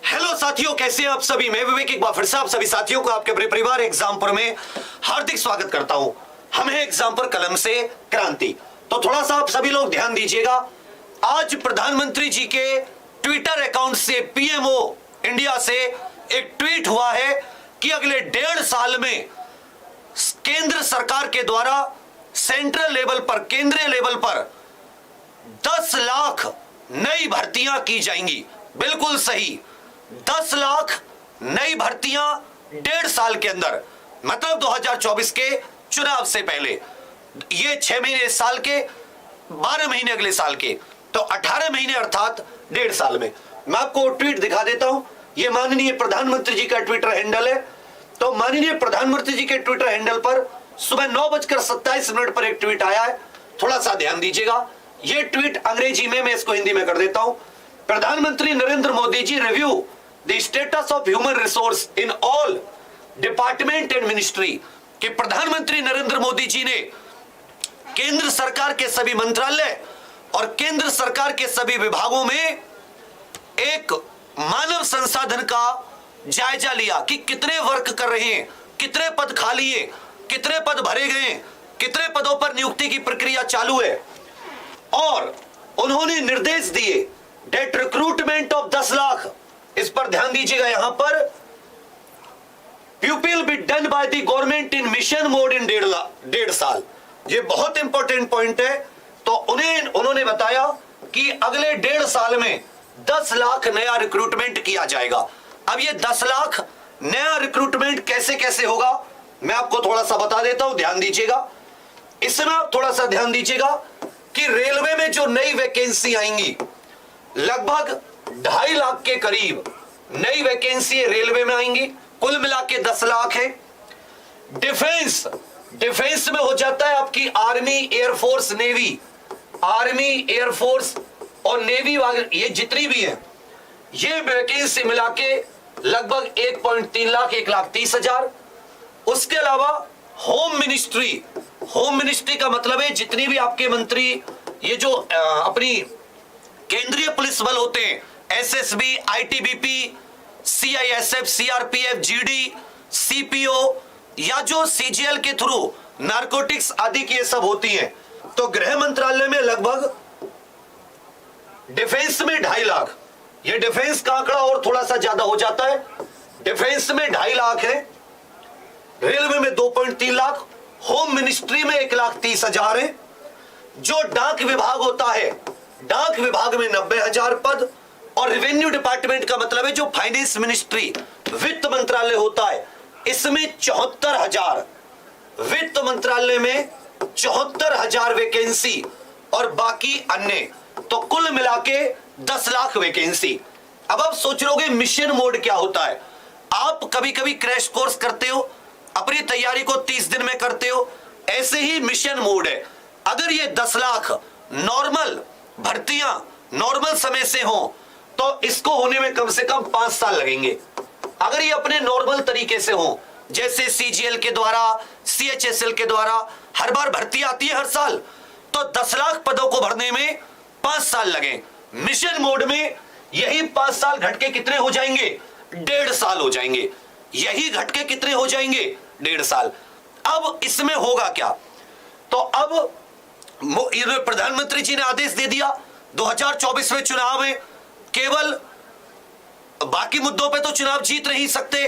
Hello साथियों, कैसे हैं आप सभी। मैं विवेक एक बार फिर से आप सभी साथियों को आपके अपने परिवार एग्जाम्पर में हार्दिक स्वागत करता हूं। हम हैं एग्जाम्पर कलम से क्रांति। तो थोड़ा सा आप सभी लोग ध्यान दीजिएगा। आज प्रधानमंत्री जी के ट्विटर अकाउंट से पीएमओ इंडिया से एक ट्वीट हुआ है कि अगले 1.5 साल में केंद्र सरकार के द्वारा सेंट्रल लेवल पर, केंद्रीय लेवल पर 10 लाख नई भर्तियां की जाएंगी। बिल्कुल सही, 10 लाख नई भर्तियां 1.5 साल के अंदर, मतलब 2024 के चुनाव से पहले। ये 6 महीने इस साल के, 12 महीने अगले साल के, तो 18 महीने अर्थात 1.5 साल में। मैं आपको ट्वीट दिखा देता हूं। ये माननीय प्रधानमंत्री जी का ट्विटर हैंडल है। तो माननीय प्रधानमंत्री जी के ट्विटर हैंडल पर सुबह 9:27 पर एक ट्वीट आया है। थोड़ा सा ध्यान दीजिएगा। ये ट्वीट अंग्रेजी में, मैं इसको हिंदी में कर देता हूं। प्रधानमंत्री Narendra Modi ji review the status of human resource in all department and ministry. कि प्रधानमंत्री नरेंद्र मोदी जी ने केंद्र सरकार के सभी मंत्रालय और केंद्र सरकार के सभी विभागों में एक मानव संसाधन का जायजा लिया कि कितने वर्क कर रहे हैं, कितने पद खाली है, कितने पद भरे गए, कितने पदों पर नियुक्ति की प्रक्रिया चालू है। और उन्होंने निर्देश दिए डेट रिक्रूटमेंट ऑफ 10 लाख। इस पर ध्यान दीजिएगा। यहां पर प्यूपिल be done by the government in mission mode in 1.5 साल। ये बहुत इंपॉर्टेंट पॉइंट है। तो उन्होंने बताया कि अगले 1.5 साल में 10 लाख नया रिक्रूटमेंट किया जाएगा। अब ये 10 लाख नया रिक्रूटमेंट कैसे कैसे होगा, मैं आपको थोड़ा सा बता देता हूं, ध्यान दीजिएगा। इसमें आप थोड़ा सा ध्यान दीजिएगा कि रेलवे में जो नई वैकेंसी आएंगी, लगभग 2.5 लाख के करीब नई वैकेंसी रेलवे में आएंगी। कुल मिला के 10 लाख है। डिफेंस में हो जाता है आपकी army, air force, navy. Army, air force और नेवी, ये जितनी भी है, ये वैकेंसी मिला के लगभग 1.3 लाख, 1,30,000। उसके अलावा होम मिनिस्ट्री का मतलब है जितनी भी आपके मंत्री, ये जो अपनी केंद्रीय पुलिस बल होते हैं, SSB, ITBP, CISF, CRPF, GD, CPO, या जो सीजीएल के थ्रू नारकोटिक्स आदि की ये सब होती हैं। तो गृह मंत्रालय में लगभग, डिफेंस में 2.5 लाख, ये डिफेंस का आंकड़ा और थोड़ा सा ज्यादा हो जाता है। डिफेंस में 2.5 लाख है, रेलवे में 2.3 लाख, होम मिनिस्ट्री में 1,30,000 है। जो डाक विभाग होता है, डाक विभाग में 90,000 पद, और रेवेन्यू डिपार्टमेंट का मतलब है जो फाइनेंस मिनिस्ट्री, वित्त मंत्रालय होता है, इसमें 74,000, वित्त मंत्रालय में 74,000 वैकेंसी, और बाकी अन्य। तो कुल मिला के 10 लाख वैकेंसी। अब आप सोच रहोगे मिशन मोड क्या होता है। आप कभी कभी क्रैश कोर्स करते हो, अपनी तैयारी को 30 दिन में करते हो, ऐसे ही मिशन मोड है। अगर ये 10 लाख नॉर्मल भर्तियां नॉर्मल समय से हो तो इसको होने में कम से कम 5 साल लगेंगे। अगर ये अपने नॉर्मल तरीके से हो, जैसे सीजीएल के द्वारा, सीएचएसएल के द्वारा हर बार भर्ती आती है हर साल, तो 10 लाख पदों को भरने में 5 साल लगे। मिशन मोड में यही 5 साल घटके कितने हो जाएंगे, 1.5 साल हो जाएंगे। यही घटके कितने हो जाएंगे, 1.5 साल। अब इसमें होगा क्या, तो अब प्रधानमंत्री जी ने आदेश दे दिया 2024 में चुनाव है, केवल बाकी मुद्दों पे तो चुनाव जीत नहीं सकते।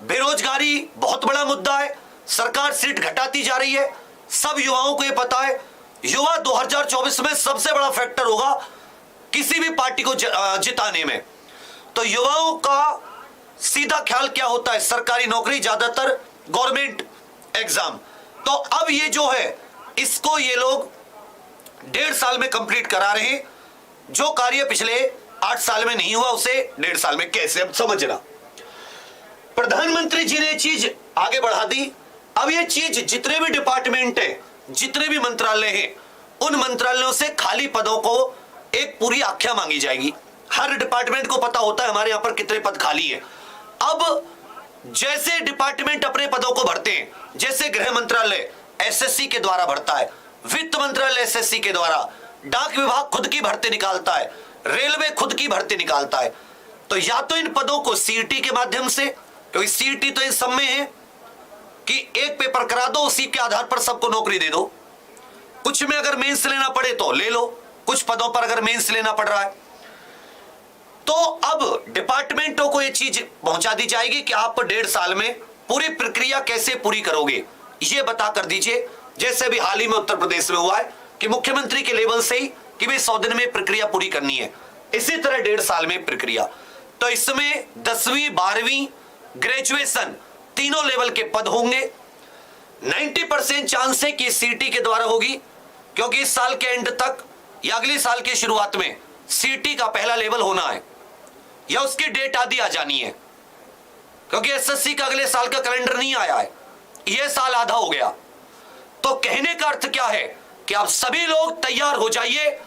बेरोजगारी बहुत बड़ा मुद्दा है, सरकार सीट घटाती जा रही है, सब युवाओं को यह पता है। युवा 2024 में सबसे बड़ा फैक्टर होगा किसी भी पार्टी को जिताने में। तो युवाओं का सीधा ख्याल क्या होता है, सरकारी नौकरी, ज्यादातर गवर्नमेंट एग्जाम। तो अब ये जो है, इसको ये लोग 1.5 साल में कंप्लीट करा रहे हैं। जो कार्य पिछले 8 साल में नहीं हुआ उसे 1.5 साल में कैसे, अब समझना। प्रधानमंत्री जी ने चीज आगे बढ़ा दी। अब ये चीज जितने भी डिपार्टमेंट है, जितने भी मंत्रालय हैं, उन मंत्रालयों से खाली पदों को एक पूरी आख्या मांगी जाएगी। हर डिपार्टमेंट को पता होता है हमारे यहां पर कितने पद खाली हैं। अब जैसे डिपार्टमेंट अपने पदों को भरते हैं, जैसे गृह मंत्रालय एसएससी के द्वारा भरता है, वित्त मंत्रालय एसएससी के द्वारा, डाक विभाग खुद की भर्ती निकालता है, रेलवे खुद की भर्ती निकालता है। तो या तो इन पदों को सीईटी के माध्यम से, क्योंकि सीईटी तो इन सब में है कि एक पेपर करा दो, उसी के आधार पर सबको नौकरी दे दो। कुछ में अगर मेंस लेना पड़े तो ले लो, कुछ पदों पर अगर मेंस लेना पड़ रहा है तो अब डिपार्टमेंटों को यह चीज पहुंचा दी जाएगी कि आप 1.5 साल में पूरी प्रक्रिया कैसे पूरी करोगे, यह बता कर दीजिए। जैसे भी हाल ही में उत्तर प्रदेश में हुआ है कि मुख्यमंत्री के लेवल से ही कि भाई 100 दिन में प्रक्रिया पूरी करनी है, इसी तरह 1.5 साल में प्रक्रिया। तो इसमें 10वीं 12वीं ग्रेजुएशन तीनों लेवल के पद होंगे। 90% चांस है कि सीटी के द्वारा होगी, क्योंकि इस साल के एंड तक या अगले साल की शुरुआत में सीटी का पहला लेवल होना है या उसकी डेट आदि आ जानी है, क्योंकि एसएससी का अगले साल का कैलेंडर नहीं आया है, यह साल आधा हो गया। तो कहने का अर्थ क्या है कि आप सभी लोग तैयार हो जाइए।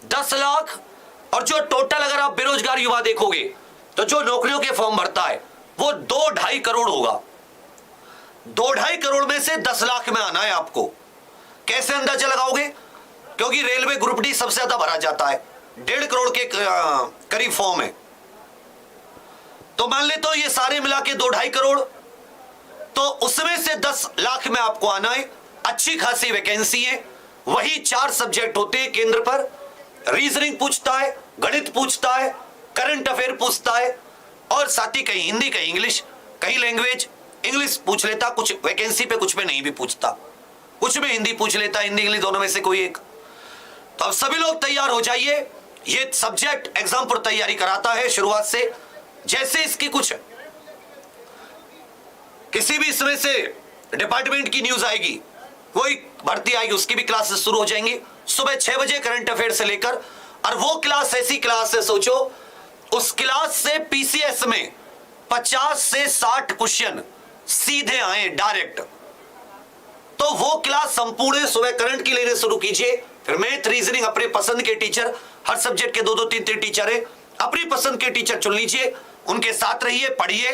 10 लाख, और जो टोटल अगर आप बेरोजगार युवा देखोगे तो जो नौकरियों के फॉर्म भरता है वो 2-2.5 करोड़ होगा। 2-2.5 करोड़ में से 10 लाख में आना है आपको। कैसे अंदाजा लगाओगे? क्योंकि रेलवे ग्रुप डी सबसे ज्यादा भरा जाता है, 1.5 करोड़ के करीब फॉर्म है। तो मान ले तो ये सारे मिला के 2-2.5 करोड़, तो उसमें से 10 लाख में आपको आना है। अच्छी खासी वैकेंसी है। वही 4 सब्जेक्ट होते हैं केंद्र पर, रीजनिंग पूछता है, गणित पूछता है, करंट अफेयर पूछता है, और साथ ही कहीं हिंदी, कहीं इंग्लिश, कहीं लैंग्वेज। इंग्लिश पूछ लेता कुछ वैकेंसी पे, कुछ में नहीं भी पूछता, कुछ में हिंदी पूछ लेता, हिंदी इंग्लिश दोनों में से कोई एक। तो अब सभी लोग तैयार हो जाइए। ये सब्जेक्ट एग्जाम पर तैयारी कराता है शुरुआत से। जैसे इसकी कुछ किसी भी इसमें से डिपार्टमेंट की न्यूज आएगी, कोई भर्ती आएगी, उसकी भी क्लासेस शुरू हो जाएंगी सुबह 6 बजे करंट अफेयर से लेकर। और वो क्लास ऐसी क्लास है, सोचो उस क्लास से पीसीएस में 50 से 60 क्वेश्चन सीधे आए डायरेक्ट। तो वो क्लास संपूर्ण सुबह करंट की लेने शुरू कीजिए। फिर मैथ, रीजनिंग अपने पसंद के टीचर, हर सब्जेक्ट के 2-2 3-3 टीचर है, अपनी पसंद के टीचर चुन लीजिए, उनके साथ रहिए, पढ़िए,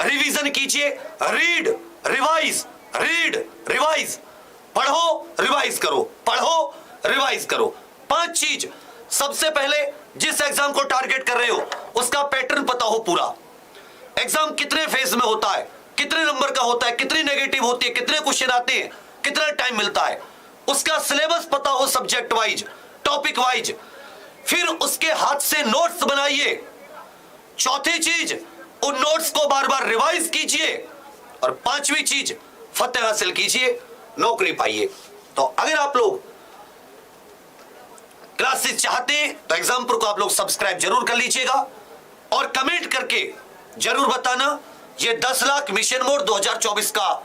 रिवीजन कीजिए, रीड रिवाइज, रीड रिवाइज, पढ़ो रिवाइज करो, पढ़ो रिवाइज करो। 5 चीज। सबसे पहले जिस एग्जाम को टारगेट कर रहे हो उसका पैटर्न पता हो पूरा। एग्जाम कितने फेज में होता है, कितने नंबर का होता है, कितनी नेगेटिव होती है, कितने क्वेश्चन आते हैं, कितना टाइम मिलता है, उसका सिलेबस पता हो सब्जेक्ट वाइज, टॉपिक वाइज। फिर उसके हाथ से नोट्स बनाइए। चौथी चीज, उन नोट्स को बार बार रिवाइज कीजिए। और 5वीं चीज, फतेह हासिल कीजिए, नौकरी पाइए। तो अगर आप लोग क्लासेस चाहते हैं तो एग्जाम्पल को आप लोग सब्सक्राइब जरूर कर लीजिएगा और कमेंट करके जरूर बताना। ये 10 लाख मिशन मोड 2024 का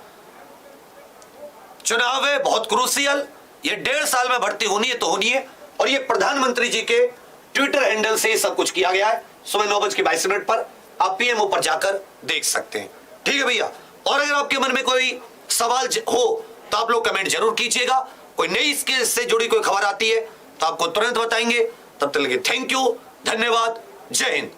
चुनाव है, बहुत क्रूसियल। ये 1.5 साल में भर्ती होनी है तो होनी है, और ये प्रधानमंत्री जी के ट्विटर हैंडल से सब कुछ किया गया है। सुबह 9:22 पर आप पीएमओ पर जाकर देख सकते हैं। ठीक है भैया। और अगर आपके मन में कोई सवाल हो तो आप लोग कमेंट जरूर कीजिएगा। कोई नई इससे जुड़ी कोई खबर आती है तो आपको तुरंत बताएंगे। तब तक के लिए थैंक यू, धन्यवाद, जय हिंद।